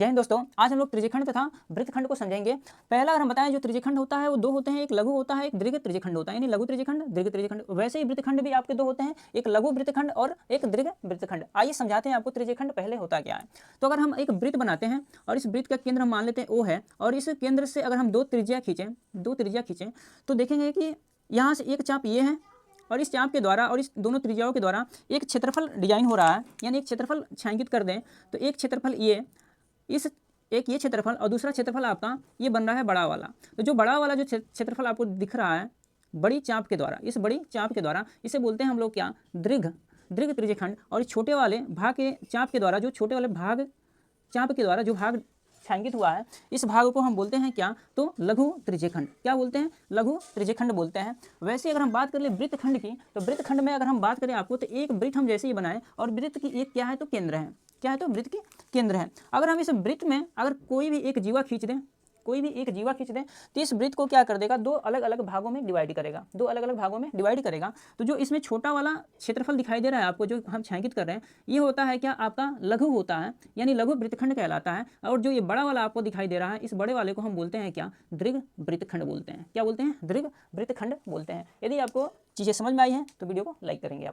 जय हिंद दोस्तों, आज हम लोग त्रिज्यखंड तथा वृत्तखंड को समझेंगे। पहला अगर हम बताएं, जो त्रिज्यखंड होता है वो दो होते हैं, एक लघु होता है, एक दीर्घ त्रिज्यखंड होता है, यानी लघु त्रिज्यखंड, दीर्घ त्रिज्यखंड। वैसे ही वृत्तखंड भी आपके दो होते हैं, एक लघु वृत्तखंड और एक दीर्घ वृत्तखंड। आइए समझाते हैं आपको त्रिज्यखंड पहले होता क्या है। तो अगर हम एक वृत्त बनाते हैं और इस वृत्त का केंद्र हम मान लेते हैं O है, और इस केंद्र से अगर हम दो त्रिज्या खींचें तो देखेंगे कि यहाँ से एक चाप ये है और इस चाप के द्वारा और इस दोनों त्रिज्याओं के द्वारा एक क्षेत्रफल डिजाइन हो रहा है, यानी एक क्षेत्रफल छायांकित कर दें तो एक क्षेत्रफल ये क्षेत्रफल और दूसरा क्षेत्रफल आपका ये बन रहा है बड़ा वाला। तो जो बड़ा वाला जो क्षेत्रफल आपको दिख रहा है बड़ी चाप के द्वारा, इस बड़ी चाप के द्वारा इसे बोलते हैं हम लोग क्या, दीर्घ त्रिज्यखंड। और इस छोटे वाले भाग के चाप के द्वारा, जो छोटे वाले भाग चाप के द्वारा जो भाग छायांकित हुआ है, इस भाग को हम बोलते हैं क्या, तो लघु त्रिज्यखंड। क्या बोलते हैं? लघु त्रिज्यखंड बोलते हैं। वैसे अगर हम बात कर ले वृत्तखंड की, तो वृत्तखंड में अगर हम बात करें आपको, तो एक वृत्त हम जैसे ही बनाए और वृत्त की एक क्या है, तो केंद्र है। क्या है? तो वृत्त की केंद्र है। अगर हम इस वृत्त में अगर कोई भी एक जीवा खींच दें तो इस वृत्त को क्या कर देगा, दो अलग अलग भागों में डिवाइड करेगा। तो जो इसमें छोटा वाला क्षेत्रफल दिखाई दे रहा है आपको, जो हम छायांकित कर रहे हैं, ये होता है क्या, आपका लघु होता है, यानी लघु वृत्तखंड कहलाता है। और जो ये बड़ा वाला आपको दिखाई दे रहा है, इस बड़े वाले को हम बोलते हैं क्या, दीर्घ वृत्तखंड बोलते हैं। क्या बोलते हैं? दीर्घ वृत्तखंड बोलते हैं। यदि आपको चीज़ें समझ में आई हैं तो वीडियो को लाइक करेंगे आप।